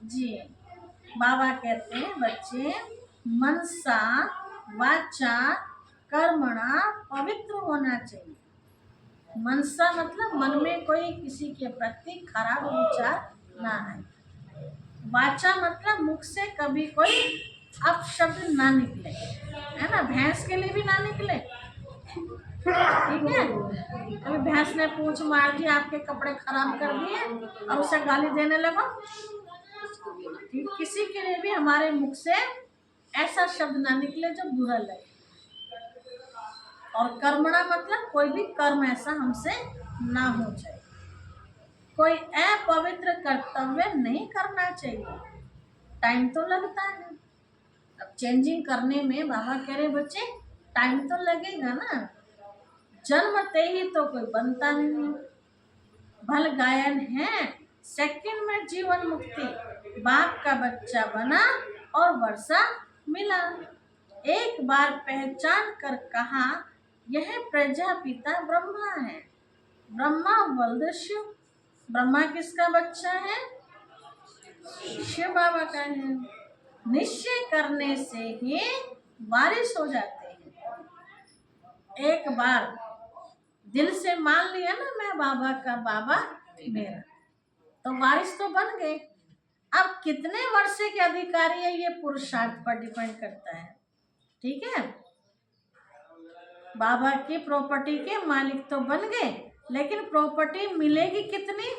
जी, बाबा कहते हैं बच्चे, मनसा वाचा कर्मणा पवित्र होना चाहिए। मनसा मतलब मन में कोई किसी के प्रति खराब विचार ना आए। वाचा मतलब मुख से कभी कोई अपशब्द ना निकले, है ना। भैंस के लिए भी ना निकले, ठीक है। कभी भैंस ने पूंछ मार दी, आपके कपड़े खराब कर दिए और उसे गाली देने लगा, ठीक। किसी के लिए भी हमारे मुख से ऐसा शब्द ना निकले जो बुरा लगे। और कर्मणा मतलब कोई भी कर्म ऐसा हमसे ना हो जाए, कोई अपवित्र कर्तव्य नहीं करना चाहिए। टाइम तो लगता है, अब चेंजिंग करने में बाबा कह रहे बच्चे टाइम तो लगेगा ना, जन्मते ही तो कोई बनता नहीं। भल गायन है सेकंड में जीवन मुक्ति, बाप का बच्चा बना और वर्षा मिला। एक बार पहचान कर कहा यह प्रजापिता ब्रह्मा है। ब्रह्मा बलद शिव, ब्रह्मा किसका बच्चा है? शिव बाबा का है। निश्चय करने से ही वारिस हो जाते हैं। एक बार दिल से मान लिया ना मैं बाबा का बाबा मेरा, तो वारिस तो बन गए। अब कितने वर्ष के अधिकारी है ये पुरुषार्थ पर डिपेंड करता है, ठीक है। बाबा की प्रॉपर्टी के मालिक तो बन गए, लेकिन प्रॉपर्टी मिलेगी कितनी?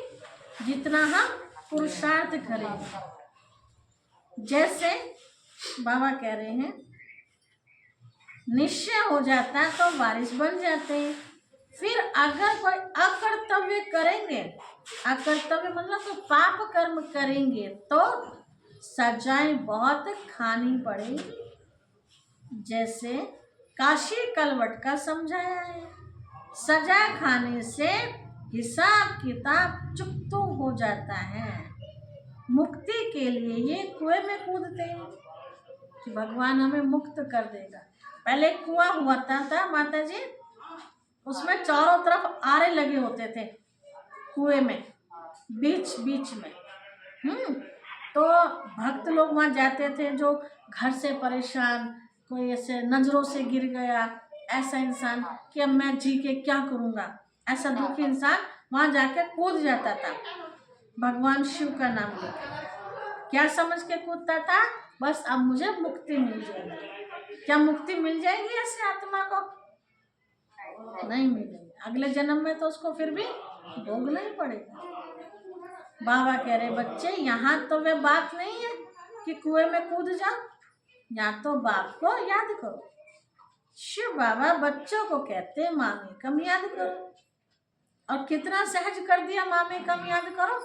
जितना हम पुरुषार्थ करेंगे। जैसे बाबा कह रहे हैं निश्चय हो जाता है तो वारिस बन जाते हैं। फिर अगर कोई अकर्तव्य करेंगे, अकर्तव्य मतलब तो पाप कर्म करेंगे तो सजाएं बहुत खानी पड़ेगी। जैसे काशी कलवट का समझाया है, सजा खाने से हिसाब किताब चुकतू हो जाता है। मुक्ति के लिए ये कुएं में कूदते हैं कि भगवान हमें मुक्त कर देगा। पहले कुआं हुआ था माता जी, उसमें चारों तरफ आरे लगे होते थे कुएं में, बीच बीच में। तो भक्त लोग वहाँ जाते थे जो घर से परेशान, कोई ऐसे नजरों से गिर गया, ऐसा इंसान कि अब मैं जी के क्या करूँगा, ऐसा दुखी इंसान वहाँ जाकर कूद जाता था भगवान शिव का नाम लेकर। क्या समझ के कूदता था? बस अब मुझे मुक्ति मिल जाएगी। क्या मुक्ति मिल जाएगी ऐसे आत्मा को? नहीं मिलेगी, अगले जन्म में तो उसको फिर भी भोगना ही पड़ेगा। बाबा कह रहे बच्चे यहाँ तो वे बात नहीं है कि कुएं में कूद जाओ, यहाँ तो बाप को याद करो। शिव बाबा बच्चों को कहते हैं मामी कम याद करो, और कितना सहज कर दिया मामी कम याद करो।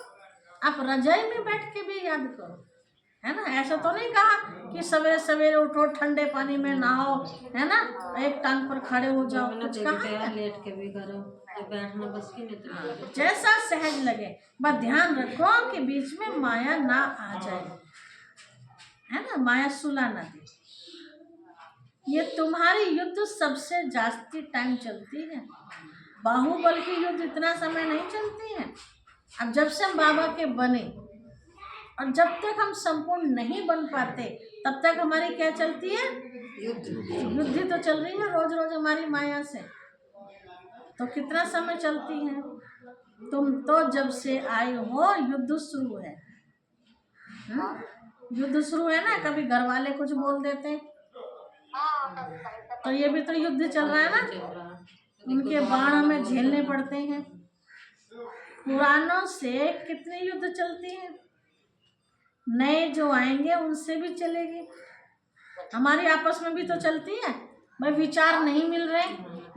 आप रजाई में बैठ के भी याद करो, है ना। ऐसा तो नहीं कहा कि सवेरे सवेरे उठो ठंडे पानी में नहाओ, है ना, एक टांग पर खड़े हो जाओ, कुछ कहा लेट के भी करो, बैठना बस की नहीं। जैसा सहज लगे, बस ध्यान रखो कि बीच में माया ना आ जाए, है ना, माया सुला ना दे। ये तुम्हारी युद्ध सबसे जास्ती टाइम चलती है, बाहुबल की युद्ध इतना समय नहीं चलती है। अब जब से हम बाबा के बने और जब तक हम संपूर्ण नहीं बन पाते तब तक हमारी क्या चलती है? युद्ध ही तो चल रही है रोज रोज हमारी माया से। तो कितना समय चलती है? तुम तो जब से आए हो युद्ध शुरू है। युद्ध शुरू है ना, कभी घर वाले कुछ बोल देते हैं तो ये भी तो युद्ध चल रहा है ना, उनके बाण हमें झेलने पड़ते हैं। पुरानों से कितने युद्ध चलती हैं, नए जो आएंगे उनसे भी चलेगी, हमारी आपस में भी तो चलती है। भाई विचार नहीं मिल रहे,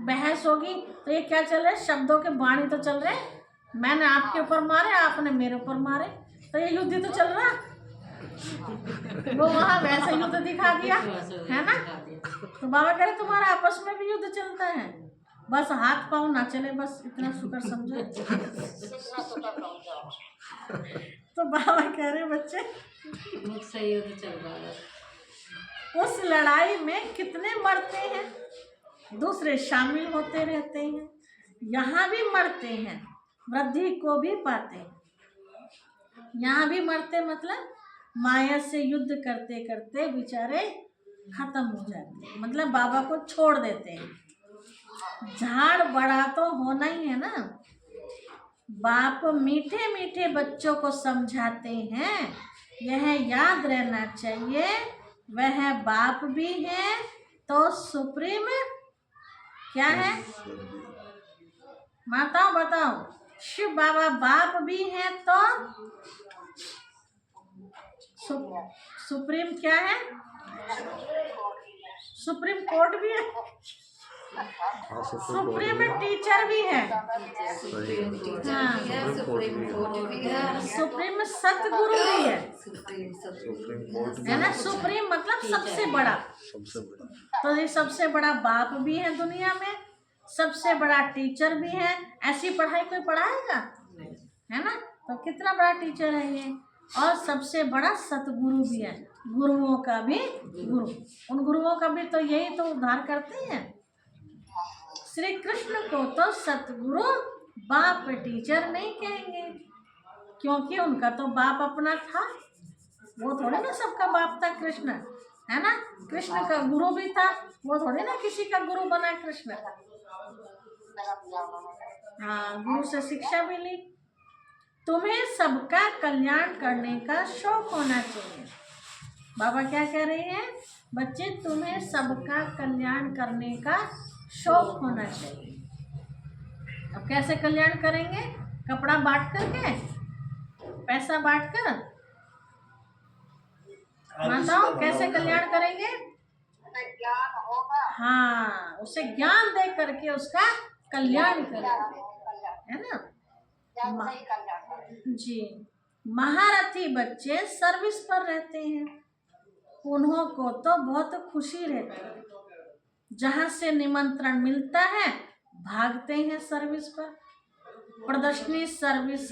बहस होगी तो ये क्या चल रहा है? शब्दों के बाण ही तो चल रहे हैं। मैंने आपके ऊपर मारे, आपने मेरे ऊपर मारे, तो ये युद्ध ही तो चल रहा है। वो वहाँ वैसे युद्ध दिखा दिया, है ना। तो बाबा कह रहे तुम्हारा आपस में भी युद्ध चलता है, बस हाथ पाँव ना चले, बस इतना शुक्र समझो। तो बाबा कह रहे बच्चे सही युद्ध चल रहा है। उस लड़ाई में कितने मरते हैं, दूसरे शामिल होते रहते हैं, यहाँ भी मरते हैं, वृद्धि को भी पाते हैं। यहाँ भी मरते मतलब माया से युद्ध करते करते बेचारे खत्म हो जाते हैं, मतलब बाबा को छोड़ देते हैं। झाड़ बड़ा तो होना ही है ना। बाप मीठे मीठे बच्चों को समझाते हैं, यह याद रहना चाहिए वह बाप भी है तो सुप्रीम क्या है। माताओं बताओ, शिव बाबा बाप भी है तो सुप्रीम क्या है, सुप्रीम कोर्ट भी है, सुप्रीम टीचर भी है, हाँ सुप्रीम सतगुरु भी है ना। सुप्रीम मतलब सबसे बड़ा, तो ये सबसे बड़ा बाप भी है दुनिया में, सबसे बड़ा टीचर भी है। ऐसी पढ़ाई कोई पढ़ाएगा, है ना। तो कितना बड़ा टीचर है ये, और सबसे बड़ा सतगुरु भी है, गुरुओं का भी गुरु। उन गुरुओं का भी तो यही तो उद्धार करते हैं। श्री कृष्ण को तो सतगुरु बाप टीचर नहीं कहेंगे, क्योंकि उनका तो बाप अपना था, वो थोड़े ना सबका बाप था कृष्ण, है ना। कृष्ण का गुरु भी था, वो थोड़े ना किसी का गुरु बना कृष्ण। हाँ, गुरु से शिक्षा भी ली। तुम्हें सबका कल्याण करने का शौक होना चाहिए। बाबा क्या कह रहे हैं, बच्चे तुम्हें सबका कल्याण करने का शौक होना चाहिए। अब कैसे कल्याण करेंगे, कपड़ा बांट करके, पैसा बांट कर, माताओं कैसे कल्याण करेंगे। हाँ, उसे ज्ञान दे करके उसका कल्याण करेंगे, है ना। जी, महारथी बच्चे सर्विस पर रहते हैं, उन्हों को तो बहुत खुशी रहती है। जहाँ से निमंत्रण मिलता है भागते हैं सर्विस पर। प्रदर्शनी सर्विस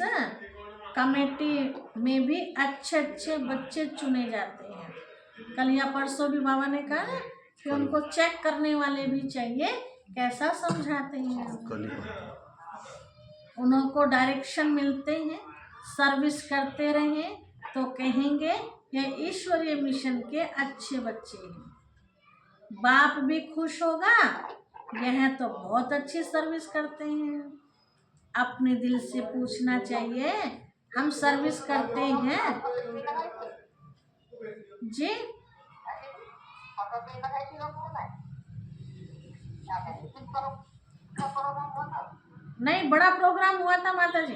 कमेटी में भी अच्छे अच्छे बच्चे चुने जाते हैं। कल या परसों भी बाबा ने कहा ना कि उनको चेक करने वाले भी चाहिए, कैसा समझाते हैं। उन्हों को डायरेक्शन मिलते हैं, सर्विस करते रहें तो कहेंगे ये ईश्वरीय मिशन के अच्छे बच्चे हैं। बाप भी खुश होगा, यह तो बहुत अच्छी सर्विस करते हैं। अपने दिल से पूछना चाहिए, हम सर्विस करते हैं जी। नहीं, बड़ा प्रोग्राम हुआ था माता जी।